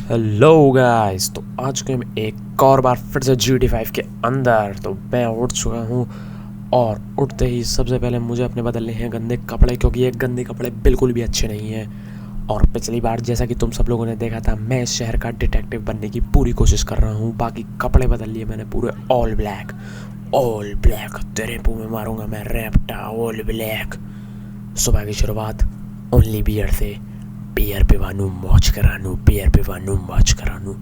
Hello guys, तो आ चुके हम एक और बार फिर से GT5 के अंदर। तो मैं उठ चुका हूँ और उठते ही सबसे पहले मुझे अपने बदलने हैं गंदे कपड़े, क्योंकि ये गंदे कपड़े बिल्कुल भी अच्छे नहीं हैं। और पिछली बार जैसा कि तुम सब लोगों ने देखा था, मैं इस शहर का डिटेक्टिव बनने की पूरी कोशिश कर रहा हूँ। बाकी कपड़े बदल लिए मैंने पूरे ऑल ब्लैक। ऑल ब्लैक तेरे मुँह में मारूंगा मैं रैप्टा। All black. सुबह की शुरुआत ओनली बियर से। बियर पिवानू मौज करानू, बियर पिवानू मौज करानू।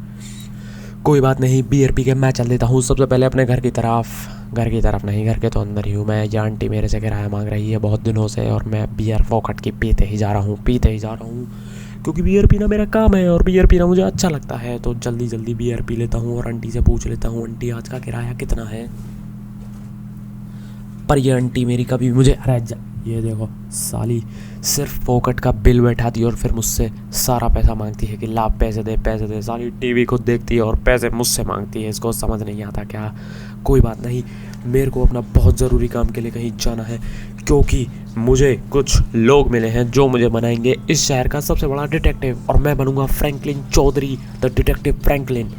कोई बात नहीं, बियर पी के मैं चल देता हूँ सबसे पहले अपने घर की तरफ। घर की तरफ नहीं, घर के तो अंदर ही हूँ मैं। ये आंटी मेरे से किराया मांग रही है बहुत दिनों से, और मैं बियर फोकट की पीते ही जा रहा हूँ, पीते ही जा रहा हूँ, क्योंकि बियर पीना मेरा काम है और बियर पीना मुझे अच्छा लगता है। तो जल्दी जल्दी बियर पी लेता हूँ और आंटी से पूछ लेता हूँ, आंटी आज का किराया कितना है। पर ये आंटी मेरी कभी मुझे, अरे ये देखो साली, सिर्फ पॉकेट का बिल बैठाती है और फिर मुझसे सारा पैसा मांगती है कि ला पैसे दे पैसे दे। साली टीवी को देखती है और पैसे मुझसे मांगती है, इसको समझ नहीं आता क्या। कोई बात नहीं, मेरे को अपना बहुत ज़रूरी काम के लिए कहीं जाना है, क्योंकि मुझे कुछ लोग मिले हैं जो मुझे बनाएंगे इस शहर का सबसे बड़ा डिटेक्टिव, और मैं बनूंगा Franklin Chaudhary, the detective Franklin.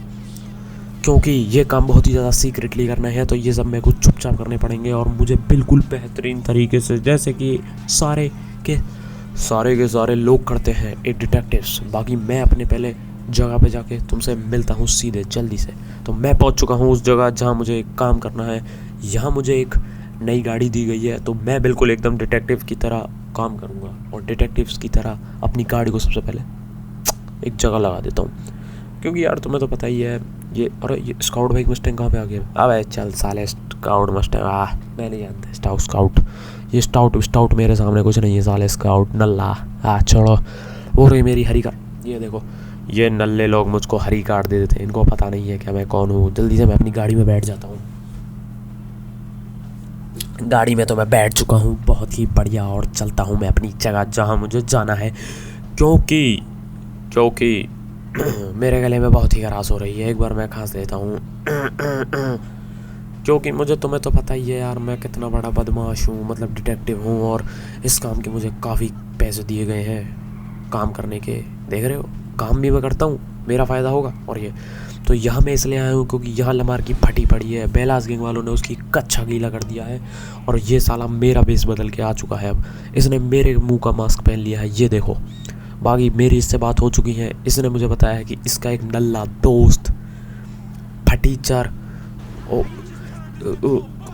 क्योंकि ये काम बहुत ही ज़्यादा सीक्रेटली करना है, तो ये सब मेरे को चुपचाप करने पड़ेंगे और मुझे बिल्कुल बेहतरीन तरीके से, जैसे कि के सारे लोग करते हैं एक डिटेक्टिव्स। बाकी मैं अपने पहले जगह पे जाके तुमसे मिलता हूँ सीधे जल्दी से। तो मैं पहुँच चुका हूँ उस जगह जहाँ मुझे काम करना है। यहाँ मुझे एक नई गाड़ी दी गई है, तो मैं बिल्कुल एकदम डिटेक्टिव की तरह काम करूँगा और डिटेक्टिव्स की तरह अपनी गाड़ी को सबसे पहले एक जगह लगा देता हूँ। क्योंकि यार तुम्हें तो पता ही है ये, अरे ये स्काउट बाइक मस्टैंग कहाँ पे आ गया। अबे चल साले, स्काउट मस्टैंग मैं नहीं जानता। स्काउट ये स्टाउट मेरे सामने कुछ नहीं है साले। स्काउट नल्ला छोड़ो। वो रही मेरी हरी कार। ये देखो, ये नल्ले लोग मुझको हरी कार दे देते हैं, इनको पता नहीं है क्या मैं कौन हूँ। जल्दी से मैं अपनी गाड़ी में बैठ जाता हूँ। गाड़ी में तो मैं बैठ चुका हूँ बहुत ही बढ़िया, और चलता हूँ मैं अपनी जगह जहाँ मुझे जाना है। क्योंकि मेरे गले में बहुत ही खराश हो रही है, एक बार मैं खांस लेता हूँ। क्योंकि मुझे, तुम्हें तो पता ही है यार मैं कितना बड़ा बदमाश हूँ, मतलब डिटेक्टिव हूँ, और इस काम के मुझे काफ़ी पैसे दिए गए हैं काम करने के। देख रहे हो, काम भी मैं करता हूँ, मेरा फ़ायदा होगा। और ये तो यहाँ मैं इसलिए आया हूँ क्योंकि यहाँ लमार की फटी पड़ी है, बेलास गैंग वालों ने उसकी कच्चा गीला कर दिया है, और ये साला मेरा बेस बदल के आ चुका है। अब इसने मेरे मुँह का मास्क पहन लिया है, ये देखो। बाकी मेरी इससे बात हो चुकी है, इसने मुझे बताया है कि इसका एक नल्ला दोस्त फटीचर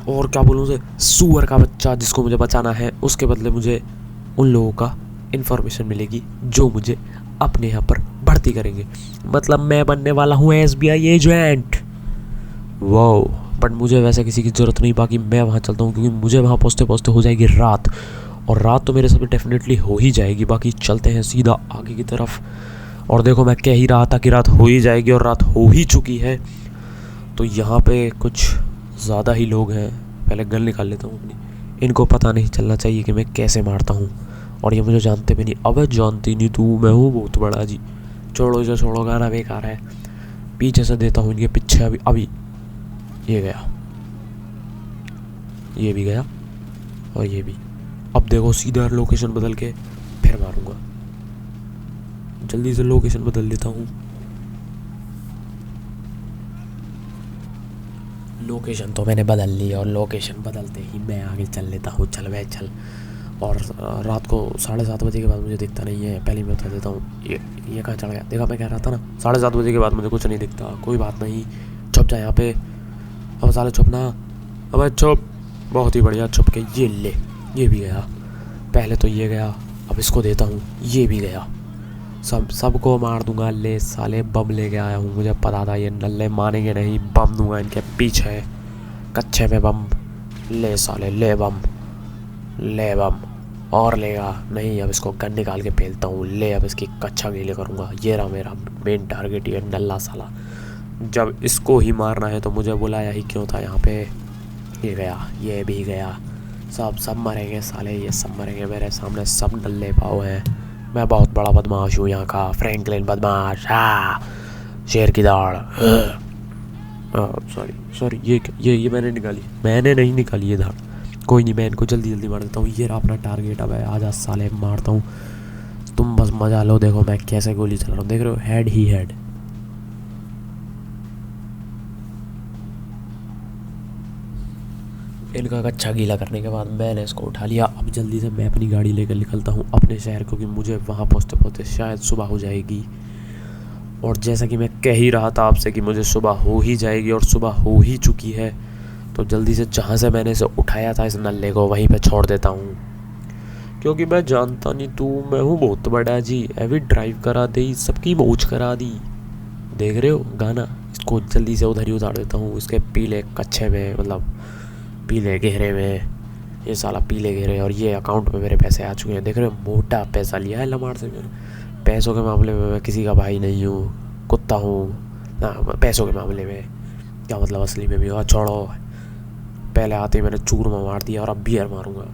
और क्या बोलूँ उसे, सुअर का बच्चा जिसको मुझे बचाना है, उसके बदले मुझे उन लोगों का इन्फॉर्मेशन मिलेगी जो मुझे अपने यहाँ पर भर्ती करेंगे। मतलब मैं बनने वाला हूँ SBI एजेंट। वाओ, बट मुझे वैसे किसी की ज़रूरत नहीं। बाकी मैं वहाँ चलता हूँ क्योंकि मुझे वहाँ पहुँचते पहुँचते हो जाएगी रात, और रात तो मेरे सब डेफिनेटली हो ही जाएगी। बाकी चलते हैं सीधा आगे की तरफ। और देखो, मैं कह ही रहा था कि रात हो ही जाएगी, और रात हो ही चुकी है। तो यहाँ पे कुछ ज़्यादा ही लोग हैं। पहले गन निकाल लेता हूँ अपनी, इनको पता नहीं चलना चाहिए कि मैं कैसे मारता हूँ, और ये मुझे जानते भी नहीं। अबे जानती नहीं तू, मैं हूँ बहुत बड़ा जी। छोड़ो जो छोड़ो, गाना बेकार है। पीछे से देता हूँ इनके पीछे। अभी ये गया, ये भी गया, और ये भी। अब देखो सीधा लोकेशन बदल के फिर मारूंगा। जल्दी से लोकेशन बदल लेता हूँ। लोकेशन तो मैंने बदल ली, और लोकेशन बदलते ही मैं आगे चल लेता हूँ। चल वह चल। और रात को 7:30 बजे के बाद मुझे दिखता नहीं है, पहले मैं बता देता हूँ। ये कहाँ चढ़ गया, देखा मैं कह रहा था ना 7:30 बजे के बाद मुझे कुछ नहीं दिखता। कोई बात नहीं, छुप जा यहाँ पे। अब साले छुपना, अब छुप। बहुत ही बढ़िया, छुप के ये ले। ये भी गया, पहले तो ये गया, अब इसको देता हूँ, ये भी गया। सबको मार दूंगा। ले साले, बम लेके आया हूँ, मुझे पता था ये नल्ले मानेंगे नहीं। बम दूंगा इनके पीछे, कच्चे में बम। ले साले, ले बम, ले बम। और लेगा नहीं, अब इसको गन निकाल के फेलता हूँ। ले, अब इसकी कच्चा गीले करूँगा। ये रहा मेरा मेन टारगेट, ये नल्ला साला। जब इसको ही मारना है तो मुझे बुलाया ही क्यों था यहाँ पे। ये गया, ये भी गया। सब मरेंगे साले, ये सब मरेंगे मेरे सामने। सब नल्ले पाव हैं। मैं बहुत बड़ा बदमाश हूँ यहाँ का, फ्रैंकलिन बदमाश। शेर की दाढ़। सॉरी, ये मैंने निकाली, मैंने नहीं निकाली ये दाढ़। कोई नहीं, मैं इनको जल्दी जल्दी मार देता हूँ। ये रहा अपना टारगेट। अब आजा साले, मारता हूँ। तुम बस मजा लो, देखो मैं कैसे गोली चला रहा हूँ। देख रहे हो, हेड ही हेड। इनका अच्छा गीला करने के बाद मैंने इसको उठा लिया। अब जल्दी से मैं अपनी गाड़ी लेकर निकलता हूँ अपने शहर, क्योंकि मुझे वहाँ पहुँचते पहुँचते शायद सुबह हो जाएगी। और जैसा कि मैं कह ही रहा था आपसे कि मुझे सुबह हो ही जाएगी, और सुबह हो ही चुकी है। तो जल्दी से जहाँ से मैंने इसे उठाया था इस नल्ले को, वहीं पे छोड़ देता हूँ, क्योंकि मैं जानता नहीं तू मैं हूँ बहुत बड़ा जी। अभी ड्राइव करा दी, सबकी मौज करा दी। देख रहे हो गाना, इसको जल्दी से उधर ही उतार देता हूँ, इसके पीले कच्छे में, मतलब पीले गहरे में। ये साला पीले गहरे, और ये अकाउंट में मेरे पैसे आ चुके हैं। देख रहे हो, मोटा पैसा लिया है लमार से मैंने। पैसों के मामले में मैं किसी का भाई नहीं हूँ, कुत्ता हूँ ना। पैसों के मामले में क्या मतलब, असली में भी हो। छोड़ो, पहले आते ही मैंने चूरमा मार दिया और अब बियर मारूंगा।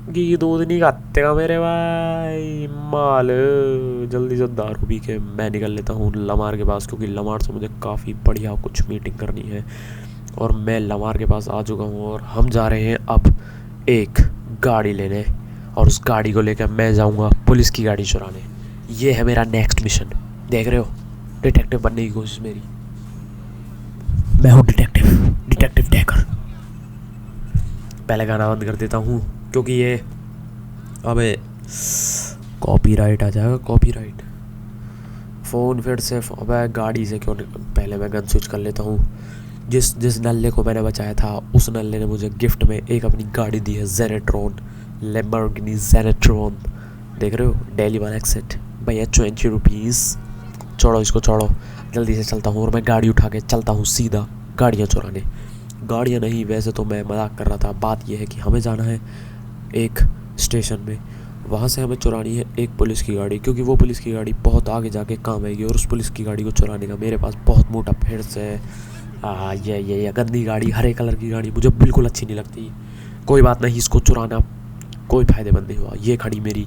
घी दूध नहीं खाते का मेरे भाई माल। जल्दी से दारू पी के मैं निकल लेता हूँ लमार के पास, क्योंकि लमार से मुझे काफ़ी बढ़िया कुछ मीटिंग करनी है। और मैं लमार के पास आ चुका हूँ, और हम जा रहे हैं अब एक गाड़ी लेने, और उस गाड़ी को लेकर मैं जाऊँगा पुलिस की गाड़ी चुराने। ये है मेरा नेक्स्ट मिशन। देख रहे हो, डिटेक्टिव बनने की कोशिश मेरी। मैं हूँ डिटेक्टिव, डिटेक्टिव टैकर। पहले गाना बंद कर देता हूँ, क्योंकि ये अबे कॉपीराइट आ जाएगा, कॉपीराइट। फ़ोन फिर से अबे गाड़ी से क्यों पहले मैं गन स्विच कर लेता हूँ। जिस नल्ले को मैंने बचाया था, उस नल्ले ने मुझे गिफ्ट में एक अपनी गाड़ी दी है, जेनेट्रॉन, लैम्बोर्गिनी जेनेट्रॉन। देख रहे हो, डेली वन एक्सेट भैया, 20 रुपीज़। छोड़ो इसको, छोड़ो, जल्दी से चलता हूँ। और मैं गाड़ी उठा के चलता हूँ सीधा गाड़ियाँ चुराने। गाड़ियाँ नहीं, वैसे तो मैं मजाक कर रहा था। बात यह है कि हमें जाना है एक स्टेशन में, वहाँ से हमें चुरानी है एक पुलिस की गाड़ी, क्योंकि वो पुलिस की गाड़ी बहुत आगे जाके काम आएगी। और उस पुलिस की गाड़ी को चुराने का मेरे पास बहुत मोटा फिर है। ये गंदी गाड़ी, हरे कलर की गाड़ी मुझे बिल्कुल अच्छी नहीं लगती। कोई बात नहीं, इसको चुराना कोई फ़ायदेमंद नहीं हुआ। ये खड़ी मेरी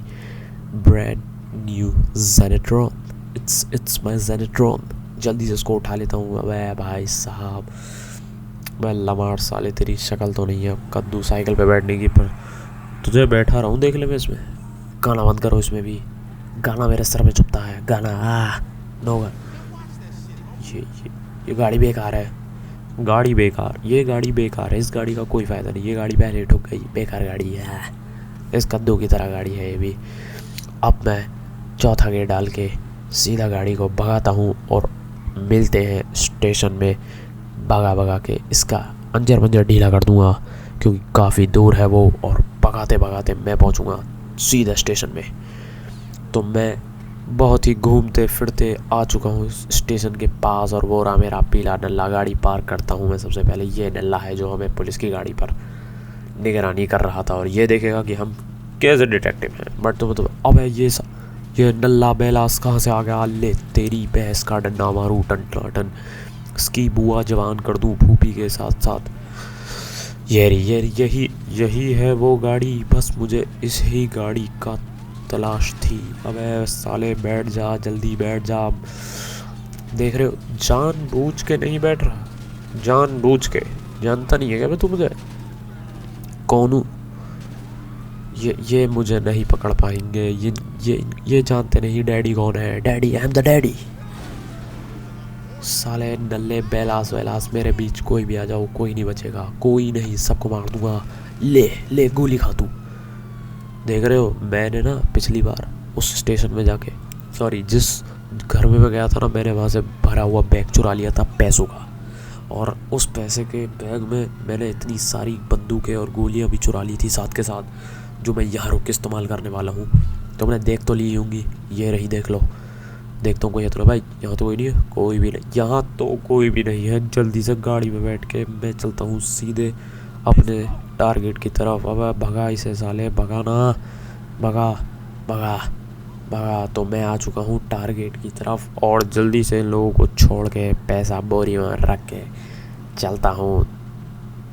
ब्रांड न्यू जेनेट्रॉन, इट्स माय जेनेट्रॉन। जल्दी से इसको उठा लेता हूँ। अबे भाई साहब, मैं लमार साले, तेरी शक्ल तो नहीं है कद्दू साइकिल पे बैठने की, पर तुझे बैठा रहा हूँ देख ले मैं इसमें। गाना बंद करो, इसमें भी गाना मेरे सर में चुभता है। गाना नो गा। ये गाड़ी बेकार है, गाड़ी बेकार, ये गाड़ी बेकार है। इस गाड़ी का कोई फ़ायदा नहीं, ये गाड़ी पहले ठुक गई, बेकार गाड़ी है। इस कद्दू की तरह गाड़ी है ये भी। अब मैं चौथा गेयर डाल के सीधा गाड़ी को भगाता हूँ, और मिलते हैं स्टेशन में। भगा भगा के इसका अंजर मंजर ढीला कर दूँगा, क्योंकि काफ़ी दूर है वो। और भगाते भगाते मैं पहुँचूँगा सीधा स्टेशन में। तो मैं बहुत ही घूमते फिरते आ चुका हूँ स्टेशन के पास, और वो रहा मेरा पीला नल्ला। गाड़ी पार्क करता हूँ मैं सबसे पहले। ये नल्ला है जो हमें पुलिस की गाड़ी पर निगरानी कर रहा था, और ये देखेगा कि हम कैसे डिटेक्टिव हैं। बट तो अब ये नल्ला बेलास कहाँ से आ गया। ले तेरी भैंस का डंडा मारूँ टन टन, इसकी बुआ जवान कर दूँ फूफी के साथ साथ। यही है वो गाड़ी, बस मुझे इस ही गाड़ी का तलाश थी। अबे साले बैठ जा, जल्दी बैठ जा। देख रहे हो, जानबूझ के नहीं बैठ रहा, जानबूझ के। जानता नहीं है क्या मैं तू मुझे कौन हूँ? ये मुझे नहीं पकड़ पाएंगे। ये जानते नहीं डैडी कौन है। Daddy, I am the daddy. साले नल्ले बेलास वेलास, मेरे बीच कोई भी आ जाओ, कोई नहीं बचेगा, कोई नहीं, सबको मार दूंगा। ले गोली खा तू। देख रहे हो, मैंने ना पिछली बार उस स्टेशन में जाके, सॉरी जिस घर में मैं गया था ना, मैंने वहाँ से भरा हुआ बैग चुरा लिया था पैसों का। और उस पैसे के बैग में मैंने इतनी सारी बंदूकें और गोलियाँ भी चुरा ली थी साथ के साथ, जो मैं यहाँ रुक के इस्तेमाल करने वाला हूँ। तो मैंने देख तो ली होंगी, ये रही, देख लो। देखता हूँ कोई है तो भाई। यहाँ तो कोई नहीं है, कोई भी नहीं, यहाँ तो कोई भी नहीं है। जल्दी से गाड़ी में बैठ के मैं चलता हूँ सीधे अपने टारगेट की तरफ। अब भगा इसे साले, भगाना, भगा भगा भगा। तो मैं आ चुका हूँ टारगेट की तरफ, और जल्दी से इन लोगों को छोड़ के पैसा बोरी में रख के चलता हूँ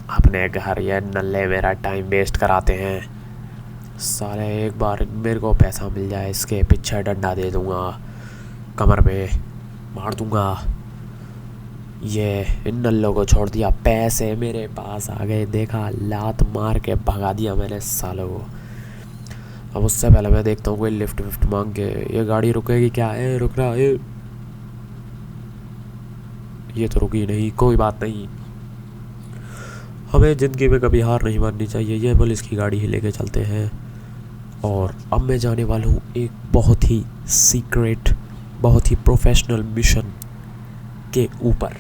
अपने घर। ये नल्ले मेरा टाइम वेस्ट कराते हैं साले। एक बार मेरे को पैसा मिल जाए, इसके पीछे डंडा दे दूँगा, कमर में मार दूँगा। ये इन नल्लों को छोड़ दिया, पैसे मेरे पास आ गए। देखा, लात मार के भगा दिया मैंने सालों को। अब उससे पहले मैं देखता हूँ कोई लिफ्ट विफ्ट मांग के। ये गाड़ी रुकेगी क्या? है रुक रहा है, ये तो रुकी नहीं, कोई बात नहीं। हमें ज़िंदगी में कभी हार नहीं माननी चाहिए। ये पुलिस की गाड़ी ही लेके चलते हैं और अब मैं जाने वाला हूँ एक बहुत ही सीक्रेट, बहुत ही प्रोफेशनल मिशन के ऊपर।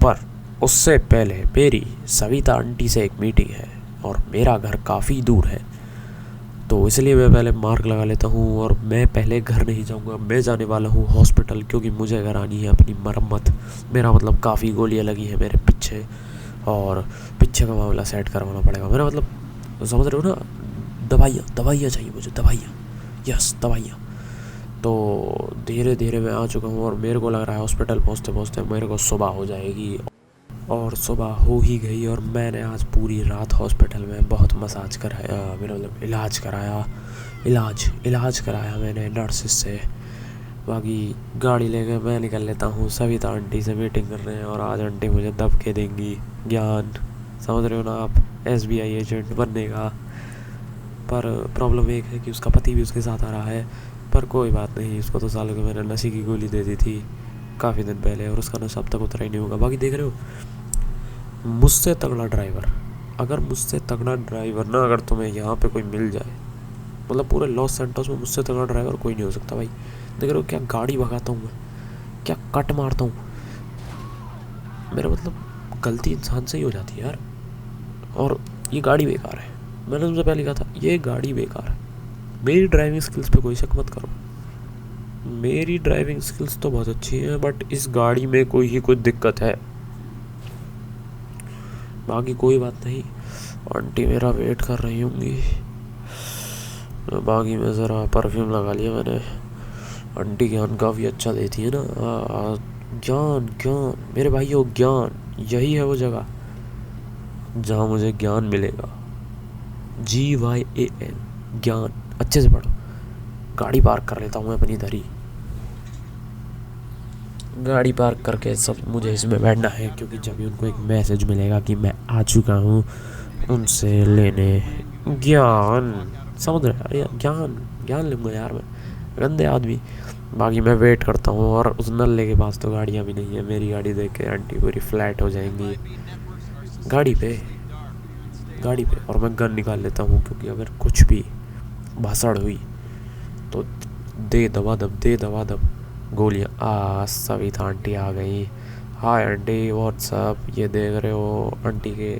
पर उससे पहले मेरी सविता आंटी से एक मीटिंग है और मेरा घर काफ़ी दूर है, तो इसलिए मैं पहले मार्क लगा लेता हूँ और मैं पहले घर नहीं जाऊँगा। मैं जाने वाला हूँ हॉस्पिटल, क्योंकि मुझे करानी है अपनी मरम्मत। मेरा मतलब काफ़ी गोलियाँ लगी हैं मेरे पीछे और पीछे का मामला सेट करवाना पड़ेगा। मेरा मतलब समझ रहे हो ना, दवाइयाँ चाहिए मुझे, दवाइयाँ, यस दवाइयाँ। तो धीरे धीरे मैं आ चुका हूँ और मेरे को लग रहा है हॉस्पिटल पहुँचते पहुँचते मेरे को सुबह हो जाएगी। और सुबह हो ही गई और मैंने आज पूरी रात हॉस्पिटल में बहुत मसाज कराया, मेरा मतलब इलाज कराया मैंने नर्सिस से। बाकी गाड़ी लेकर मैं निकल लेता हूँ। सविता आंटी से मीटिंग कर रहे हैं और आज आंटी मुझे दबके देंगी ज्ञान, समझ रहे हो ना आप, SBI एजेंट बनने का। पर प्रॉब्लम एक है कि उसका पति भी उसके साथ आ रहा है। पर कोई बात नहीं, उसको तो सालों की मैंने नशे की गोली दे दी थी काफ़ी दिन पहले और उसका नशा अब तक उतरा ही नहीं होगा। बाकी देख रहे हो, मुझसे तगड़ा ड्राइवर, अगर मुझसे तगड़ा ड्राइवर ना, अगर तुम्हें यहाँ पे कोई मिल जाए, मतलब पूरे लॉस सेंटोस में मुझसे तगड़ा ड्राइवर कोई नहीं हो सकता भाई। देख रहे हो क्या गाड़ी भगाता हूँ मैं, क्या कट मारता हूँ। मेरा मतलब गलती इंसान से ही हो जाती है यार। और ये गाड़ी बेकार है, मैंने तुमसे पहले कहा था ये गाड़ी बेकार है। मेरी ड्राइविंग स्किल्स पे कोई शक मत करो, मेरी ड्राइविंग स्किल्स तो बहुत अच्छी हैं, बट इस गाड़ी में कोई ही कुछ दिक्कत है। बाकी कोई बात नहीं, आंटी मेरा वेट कर रही होंगी। बाकी मैं ज़रा परफ्यूम लगा लिया मैंने, आंटी ज्ञान काफ़ी अच्छा देती है ना। ज्ञान ज्ञान मेरे भाइयों, ज्ञान यही है वो जगह जहाँ मुझे ज्ञान मिलेगा। GYAN, ज्ञान। अच्छे से पढ़ो। गाड़ी पार्क कर लेता हूँ मैं अपनी इधर ही, गाड़ी पार्क करके सब मुझे इसमें बैठना है, क्योंकि जब भी उनको एक मैसेज मिलेगा कि मैं आ चुका हूँ उनसे लेने ज्ञान, समझ रहे यार, ज्ञान लूँगा यार मैं, गंदे आदमी। बाकी मैं वेट करता हूँ और उस नल्ले के पास तो गाड़ियाँ भी नहीं है। मेरी गाड़ी देख के आंटी पूरी फ्लैट हो जाएंगी गाड़ी पे। और मैं गन निकाल लेता हूँ, क्योंकि अगर कुछ भी भाषण हुई तो दे दबा दब गोलियाँ। सविता आंटी आ गई। Hi aunty, what's up. ये देख रहे हो आंटी के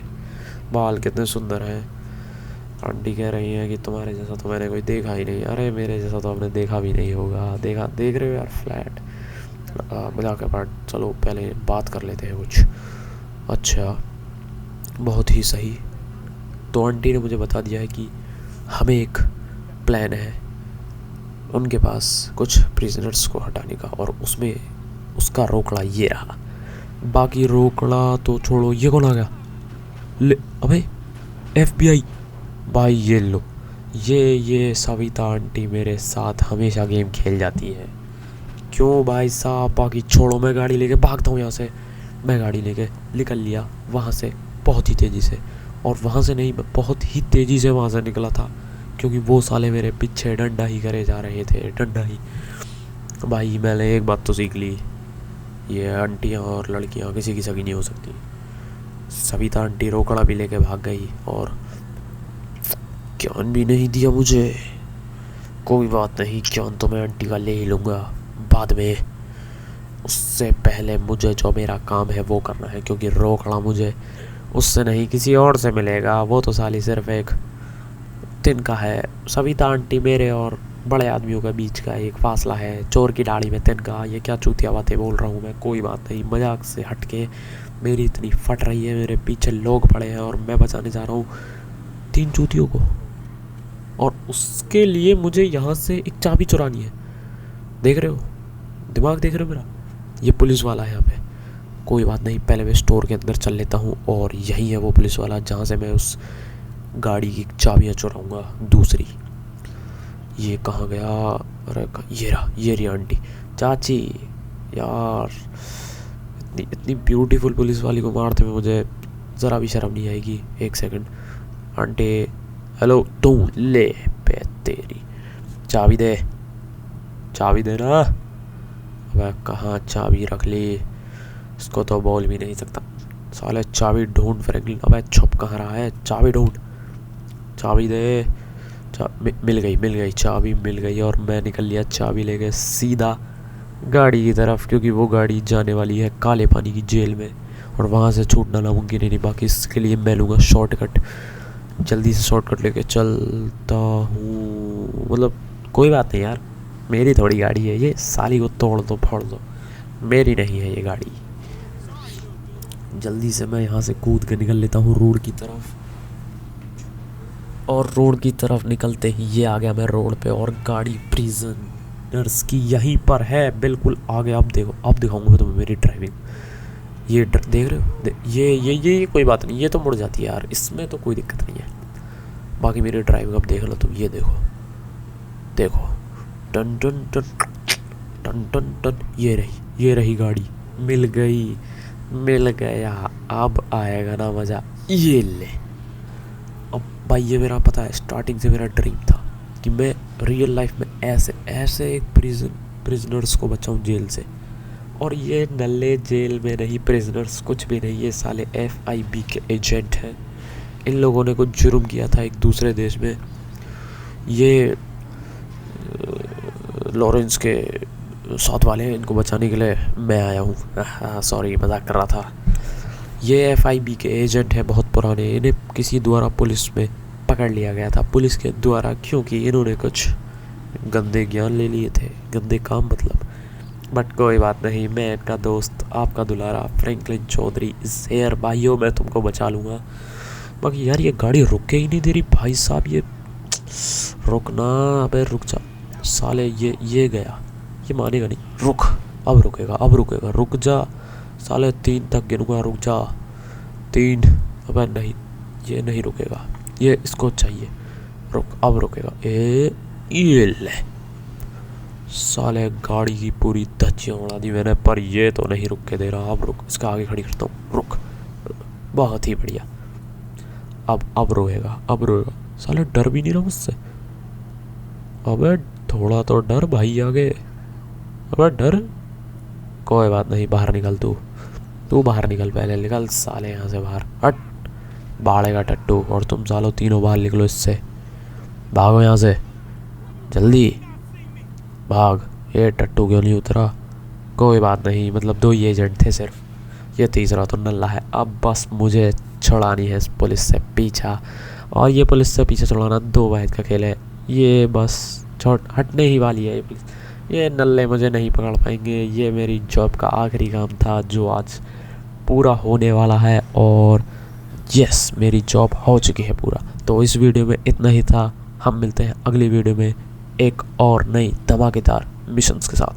बाल कितने सुंदर हैं। आंटी कह रही हैं कि तुम्हारे जैसा तो मैंने कोई देखा ही नहीं। अरे मेरे जैसा तो आपने देखा भी नहीं होगा। देख रहे हो यार फ्लैट। मजाक के पार्ट, चलो पहले बात कर लेते हैं कुछ। अच्छा, बहुत ही सही। तो आंटी ने मुझे बता दिया है कि हमें एक प्लान है उनके पास कुछ प्रिजनर्स को हटाने का, और उसमें उसका रोकड़ा ये रहा। बाकी रोकड़ा तो छोड़ो, ये कौन आ गया? ले अबे FBI भाई, ये लो। ये सविता आंटी मेरे साथ हमेशा गेम खेल जाती है। क्यों भाई साहब? बाकी छोड़ो, मैं गाड़ी लेके भागता हूँ यहाँ से। मैं गाड़ी लेके निकल लिया वहाँ से बहुत ही तेज़ी से, और वहाँ से नहीं, मैं बहुत ही तेज़ी से वहाँ से निकला था, क्योंकि वो साले मेरे पीछे डंडा ही करे जा रहे थे, डंडा ही। भाई मैंने एक बात तो सीख ली, ये आंटियाँ और लड़कियाँ किसी की सगी नहीं हो सकती। सविता आंटी रोकड़ा भी लेके भाग गई और ज्ञान भी नहीं दिया मुझे। कोई बात नहीं, ज्ञान तो मैं आंटी का ले ही लूँगा बाद में। उससे पहले मुझे जो मेरा काम है वो करना है, क्योंकि रोकड़ा मुझे उससे नहीं किसी और से मिलेगा। वो तो साली सिर्फ एक तिनका है। सविता आंटी मेरे और बड़े आदमियों के बीच का एक फासला है, चोर की दाढ़ी में तिनका। ये क्या चूतिया बातें बोल रहा हूँ मैं। कोई बात नहीं, मजाक से हट के मेरी इतनी फट रही है, मेरे पीछे लोग पड़े हैं और मैं बचाने जा रहा हूँ 3 चूतियों को, और उसके लिए मुझे यहाँ से एक चाबी चुरानी है। देख रहे हो दिमाग, देख रहे हो मेरा? ये पुलिस वाला है यहाँ पे। कोई बात नहीं, पहले मैं स्टोर के अंदर चल लेता हूँ, और यही है वो पुलिस वाला जहाँ से मैं उस गाड़ी की चाबियाँ चुराऊँगा दूसरी। ये कहाँ गया? अरे ये रही आंटी। चाची यार, इतनी ब्यूटीफुल पुलिस वाली को मारते में मुझे ज़रा भी शर्म नहीं आएगी। एक सेकंड आंटी, हेलो तू, ले पे तेरी चाबी दे ना। वह कहाँ चाबी रख ली, इसको तो बोल भी नहीं सकता। साले चाबी ढूंढ फ्रैंकलिन। अबे छुप कहाँ रहा है, चाबी ढूंढ, चाबी दे। मिल गई चाबी मिल गई और मैं निकल लिया चाबी लेके सीधा गाड़ी की तरफ, क्योंकि वो गाड़ी जाने वाली है काले पानी की जेल में और वहाँ से छूटना नामुमकिन ही नहीं। बाकी इसके लिए मैं लूँगा शॉर्टकट, जल्दी से शॉर्टकट लेके चलता हूँ। मतलब कोई बात नहीं यार, मेरी थोड़ी गाड़ी है ये, साली को तोड़ दो फोड़ दो, मेरी नहीं है ये गाड़ी। जल्दी से मैं यहाँ से कूद के निकल लेता हूँ रोड की तरफ, और रोड की तरफ निकलते ही ये आ गया मैं रोड पे, और गाड़ी प्रिजनर्स की यहीं पर है बिल्कुल आगे। अब देखो, अब दिखाऊंगा मैं तुम्हें मेरी ड्राइविंग। ये देख रहे हो, ये कोई बात नहीं, ये तो मुड़ जाती है यार, इसमें तो कोई दिक्कत नहीं है। बाकी मेरी ड्राइविंग अब देख लो तुम, ये देखो देखो, टन टन टन टन टन टन, ये रही गाड़ी, मिल गया। अब आएगा ना मज़ा, ये ले। अब भाई ये मेरा पता है, स्टार्टिंग से मेरा ड्रीम था कि मैं रियल लाइफ में ऐसे एक प्रिजनर्स को बचाऊं जेल से। और ये नल्ले जेल में नहीं, प्रिजनर्स कुछ भी नहीं, ये साले FIB के एजेंट हैं। इन लोगों ने कुछ जुर्म किया था एक दूसरे देश में। ये लॉरेंस के साथ वाले हैं, इनको बचाने के लिए मैं आया हूँ। सॉरी, मजाक कर रहा था। ये FIB के एजेंट हैं बहुत पुराने, इन्हें किसी द्वारा पुलिस में पकड़ लिया गया था, पुलिस के द्वारा, क्योंकि इन्होंने कुछ गंदे ज्ञान ले लिए थे, गंदे काम मतलब। बट कोई बात नहीं, मैं इनका दोस्त, आपका दुलारा फ्रैंकलिन चौधरी इस हेयर। भाइयों मैं तुमको बचा लूँगा। बाकी यार ये गाड़ी रुके ही नहीं दे रही भाई साहब, ये रुकना। अबे रुक जा साले, ये गया, ये मानेगा नहीं। रुक, अब रुकेगा, रुक जा साले, 3 तक गिनूंगा, रुक जा। 3। अबे नहीं, ये नहीं रुकेगा, ये इसको चाहिए, रुक, अब रुकेगा। ये ले साले, गाड़ी की पूरी धज्जियाँ उड़ा दी मैंने, पर ये तो नहीं रुक के दे रहा। अब रुक, इसका आगे खड़ी करता हूँ, रुक, बहुत ही बढ़िया। अब रोएगा साले, डर भी नहीं रहा मुझसे। अबे थोड़ा तो डर भाई आगे, अबे डर। कोई बात नहीं, बाहर निकल, तू बाहर निकल, पहले निकल साले यहाँ से बाहर, हट बाड़ेगा टट्टू। और तुम सालो तीनों बाहर निकलो इससे, भागो यहाँ से जल्दी भाग। ये टट्टू क्यों नहीं उतरा? कोई बात नहीं, मतलब 2 ही एजेंट थे सिर्फ, ये तीसरा तो नल्ला है। अब बस मुझे छुड़ानी है इस पुलिस से पीछा, और ये पुलिस से पीछे छुड़ाना 2 वाहिद का खेल है। ये बस हटने ही वाली है ये पुलिस, ये नल्ले मुझे नहीं पकड़ पाएंगे। ये मेरी जॉब का आखिरी काम था जो आज पूरा होने वाला है, और यस मेरी जॉब हो चुकी है पूरा। तो इस वीडियो में इतना ही था, हम मिलते हैं अगली वीडियो में एक और नई धमाकेदार मिशंस के साथ।